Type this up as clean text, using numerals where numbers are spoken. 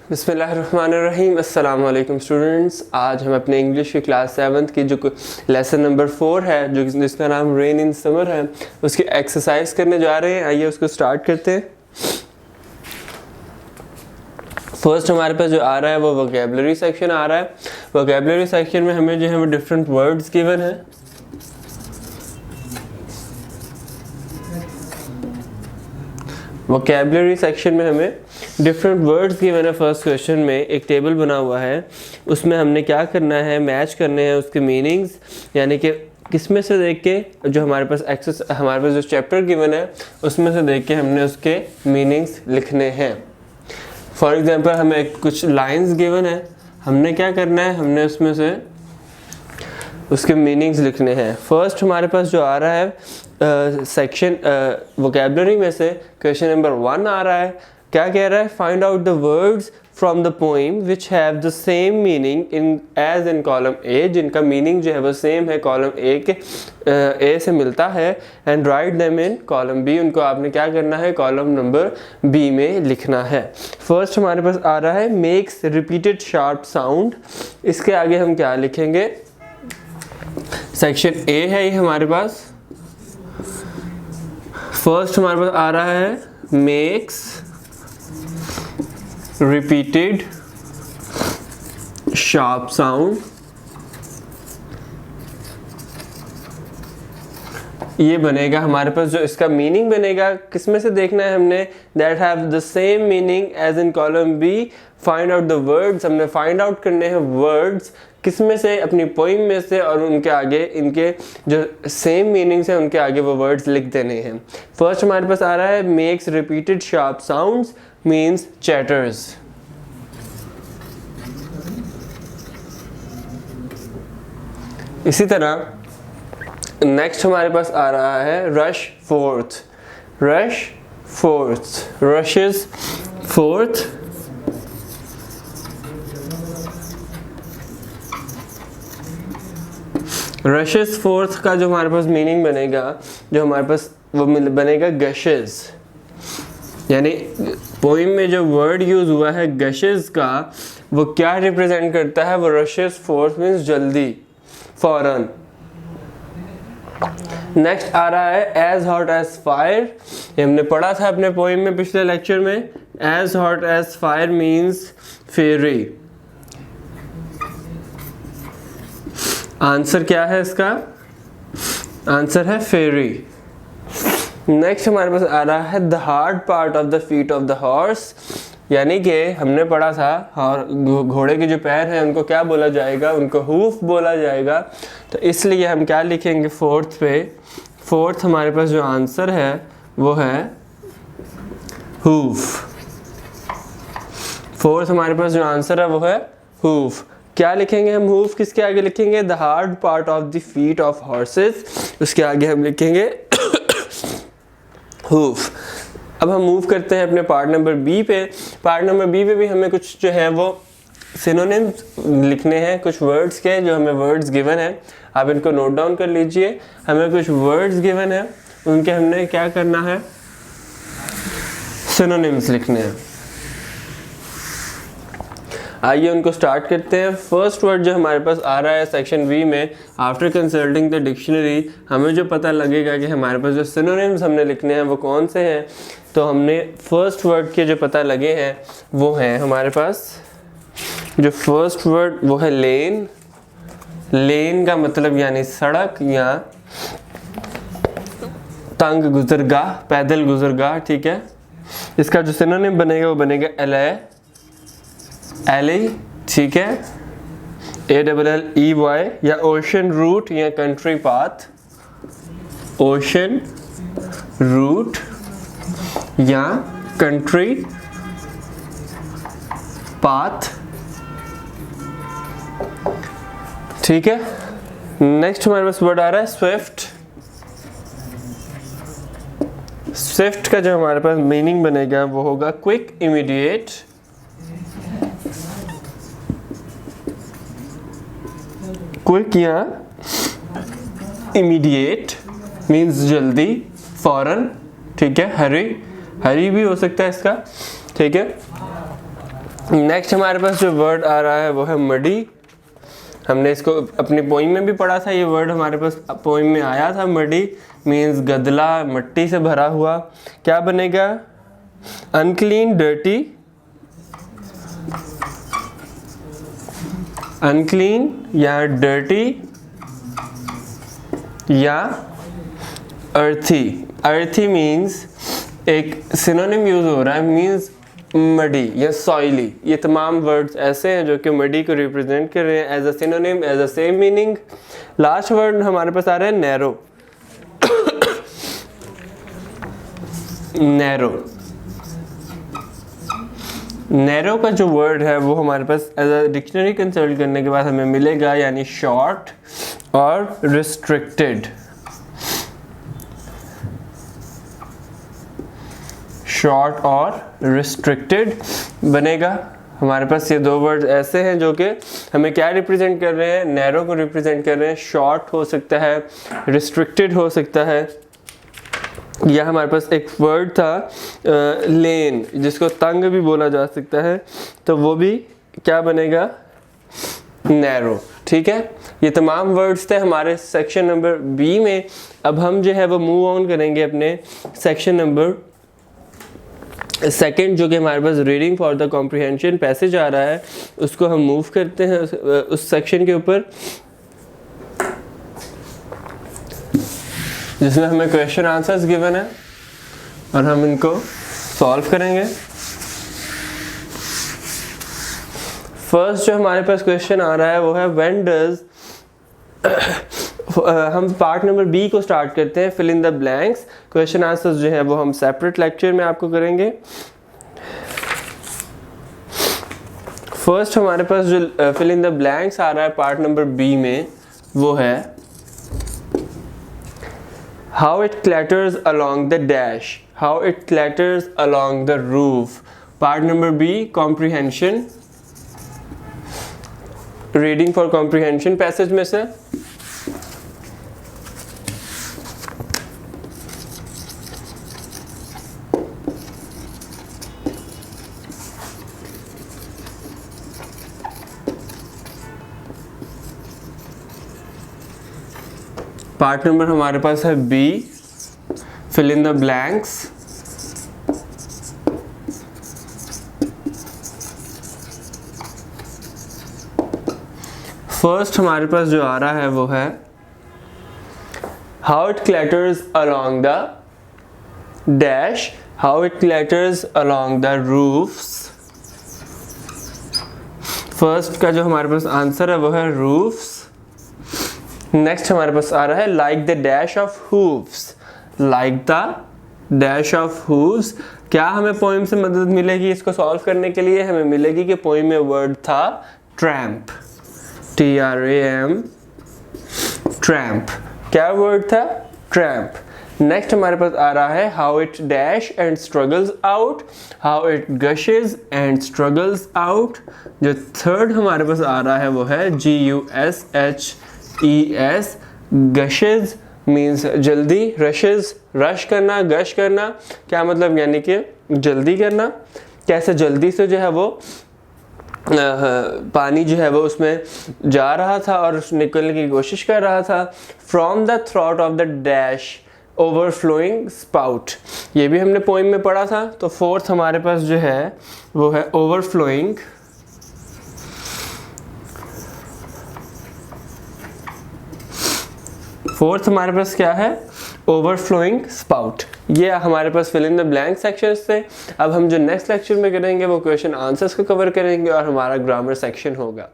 बिस्मिल्लाहिर्रहमानिर्रहीम। अस्सलाम वालेकुम स्टूडेंट्स। आज हम अपने इंग्लिश की क्लास 7th की जो लेसन नंबर 4 है, जो जिसका नाम रेन इन समर है, उसकी एक्सरसाइज करने जा रहे हैं। आइए उसको स्टार्ट करते हैं। फर्स्ट हमारे पास जो आ रहा है वो वोकैबुलरी सेक्शन आ रहा है। वोकैबुलरी सेक्शन में हमें जो है वो डिफरेंट वर्ड्स गिवन है। वोकैबुलरी सेक्शन में हमें डिफरेंट वर्ड्स गिवन है। फर्स्ट क्वेश्चन में एक टेबल बना हुआ है, उसमें हमने क्या करना है, मैच करने हैं उसके मीनिंग्स, यानी कि किसमें से देख के जो हमारे पास जो चैप्टर गिवन है उसमें से देख के हमने उसके मीनिंग्स लिखने हैं। फॉर एग्जांपल हमें कुछ लाइंस गिवन है, हमने क्या करना है, हमने उसमें से उसके मीनिंग्स लिखने हैं। फर्स्ट हमारे पास जो आ रहा है सेक्शन वोकैबुलरी में से क्वेश्चन नंबर 1 आ रहा है। क्या कह रहा है? Find out the words from the poem which have the same meaning in column A, जिनका मीनिंग जो है वो सेम है कॉलम ए के ए से मिलता है, and write them in column B. उनको आपने क्या करना है, कॉलम नंबर बी में लिखना है। फर्स्ट हमारे पास आ रहा है मेक्स रिपीटेड शार्प साउंड। इसके आगे हम क्या लिखेंगे? सेक्शन ए है ये हमारे पास। फर्स्ट हमारे पास आ रहा है मेक्स रिपीटेड शार्प साउंड। ये बनेगा हमारे पास, जो इसका मीनिंग बनेगा किसमें से देखना है हमने, that have the same meaning as in column B. Find out the words, हमने फाइंड आउट करने हैं वर्ड्स किसमें से, अपनी पोइम में से, और उनके आगे इनके जो सेम मीनिंग्स हैं उनके आगे वो वर्ड्स लिख देने हैं। फर्स्ट हमारे पास आ रहा है makes repeated sharp sounds means chatters. इसी तरह नेक्स्ट हमारे पास आ रहा है rush fourth. Rush fourth, rashes fourth. Rashes fourth का जो हमारे पास मीनिंग बनेगा, जो हमारे पास वो बनेगा गशेस, यानी पोइम में जो वर्ड यूज हुआ है गशेस का, वो क्या रिप्रेजेंट करता है, वो रशेस फोर्थ मीन्स जल्दी, फौरन। नेक्स्ट आ रहा है एज हॉट एज फायर। ये हमने पढ़ा था अपने पोइम में पिछले लेक्चर में। As hot as fire means fairy. Answer क्या है इसका? आंसर है फेरी। नेक्स्ट हमारे पास आ रहा है the hard part of the feet of the horse, यानी कि हमने पढ़ा था और घोड़े के जो पैर हैं उनको क्या बोला जाएगा, उनको हूफ बोला जाएगा। तो इसलिए हम क्या लिखेंगे फोर्थ पे? फोर्थ हमारे पास जो आंसर है वो है हूफ। फोर्थ हमारे पास जो आंसर है वो है हूफ। क्या लिखेंगे हम? हूफ किसके आगे लिखेंगे? The hard part of the feet of horses, उसके आगे हम लिखेंगे हूफ। अब हम मूव करते हैं अपने पार्ट नंबर बी पे। पार्ट नंबर बी पे भी हमें कुछ जो है वो सिनोनिम्स लिखने हैं, कुछ वर्ड्स के जो हमें वर्ड्स गिवन है। आप इनको नोट डाउन कर लीजिए। हमें कुछ वर्ड्स गिवन है, उनके हमने क्या करना है, सिनोनिम्स लिखने हैं। आइए उनको स्टार्ट करते हैं। फर्स्ट वर्ड जो हमारे पास आ रहा है सेक्शन बी में, आफ्टर कंसल्टिंग द डिक्शनरी, हमें जो पता लगेगा कि हमारे पास जो सिनोनिम्स हमने लिखने हैं वो कौन से हैं, तो हमने फर्स्ट वर्ड के जो पता लगे हैं वो हैं हमारे पास, जो फर्स्ट वर्ड वो है लेन। लेन का मतलब यानी सड़क या तंग गुजरगाह, पैदल गुजरगाह, ठीक है। इसका जो सिनोनिम बनेगा वो बनेगा एली, ठीक है, ALLEY, या ओशन रूट या कंट्री पाथ। ओशन रूट या कंट्री पाथ, ठीक है। नेक्स्ट हमारे पास वर्ड आ रहा है स्विफ्ट। स्विफ्ट का जो हमारे पास मीनिंग बनेगा वो होगा क्विक, इमीडिएट। क्विक या इमीडिएट मीन्स जल्दी, फौरन, ठीक है। हरी भी हो सकता है इसका, ठीक है। नेक्स्ट हमारे पास जो वर्ड आ रहा है वो है मडी। हमने इसको अपनी पोइम में भी पढ़ा था, ये वर्ड हमारे पास पोइम में आया था। मडी मीन्स गदला, मिट्टी से भरा हुआ। क्या बनेगा? अनक्लीन, डर्टी, अनक्लीन या डर्टी या अर्थी। अर्थी मीन्स एक सिनोनिम यूज हो रहा है, मीन्स मडी या सॉइली। ये तमाम वर्ड्स ऐसे हैं जो कि मडी को रिप्रेजेंट कर रहे हैं as a synonym, as a same meaning. Last word हमारे पास आ रहा है नैरो। नैरो, नैरो का जो वर्ड है वो हमारे पास एज अ डिक्शनरी कंसल्ट करने के बाद हमें मिलेगा, यानी शॉर्ट और रिस्ट्रिक्टेड। शॉर्ट और रिस्ट्रिक्टेड बनेगा। हमारे पास ये दो वर्ड ऐसे हैं जो कि हमें क्या रिप्रेजेंट कर रहे हैं? नैरो को रिप्रेजेंट कर रहे हैं। शॉर्ट हो सकता है, रिस्ट्रिक्टेड हो सकता है। या हमारे पास एक वर्ड था लेन, जिसको तंग भी बोला जा सकता है, तो वो भी क्या बनेगा? नैरो। ठीक है, ये तमाम वर्ड्स थे हमारे सेक्शन नंबर बी में। अब हम जो है वो मूव ऑन करेंगे अपने सेक्शन नंबर सेकंड, जो कि हमारे पास reading for the comprehension passage आ रहा है, उसको हम मूव करते हैं उस सेक्शन के ऊपर, जिसमें हमें क्वेश्चन आंसर्स गिवन है और हम इनको सॉल्व करेंगे। फर्स्ट जो हमारे पास क्वेश्चन आ रहा है वो है व्हेन डज हम पार्ट नंबर बी को स्टार्ट करते हैं, fill in the blanks. Question answers जो है वो हम सेपरेट लेक्चर में आपको करेंगे। फर्स्ट हमारे पास जो फिल इन द ब्लैंक्स आ रहा है पार्ट नंबर बी में वो है how it clatters along the dash, how it clatters along the roof. Part number B comprehension, reading for comprehension passage में से पार्ट नंबर हमारे पास है B, fill in the blanks. First हमारे पास जो आ रहा है वो है how it clatters along the dash, how it clatters along the roofs. First का जो हमारे पास आंसर है वो है रूफ्स। नेक्स्ट हमारे पास आ रहा है like the dash of hooves, like the dash of hooves. क्या हमें पोइम से मदद मिलेगी इसको सॉल्व करने के लिए? हमें मिलेगी कि पोइम में वर्ड था ट्रैम्प, TRAM, ट्रैम्प। क्या वर्ड था? ट्रैम्प। नेक्स्ट हमारे पास आ रहा है how it dash and struggles out, how it gushes and struggles out. जो थर्ड हमारे पास आ रहा है वो है GUSHES, गशेज मीन्स जल्दी, रशेज रश करना, गश करना। क्या मतलब? यानी कि जल्दी करना। कैसे जल्दी से जो है वो पानी जो है वो उसमें जा रहा था और निकलने की कोशिश कर रहा था। From the throat of the dash overflowing spout, ये भी हमने पोइम में पढ़ा था। तो फोर्थ हमारे पास जो है वो है ओवरफ्लोइंग। फोर्थ हमारे पास क्या है? Overflowing spout. ये हमारे पास fill in the blank section थे। अब हम जो नेक्स्ट लेक्चर में करेंगे वो क्वेश्चन आंसर्स को कवर करेंगे और हमारा ग्रामर सेक्शन होगा।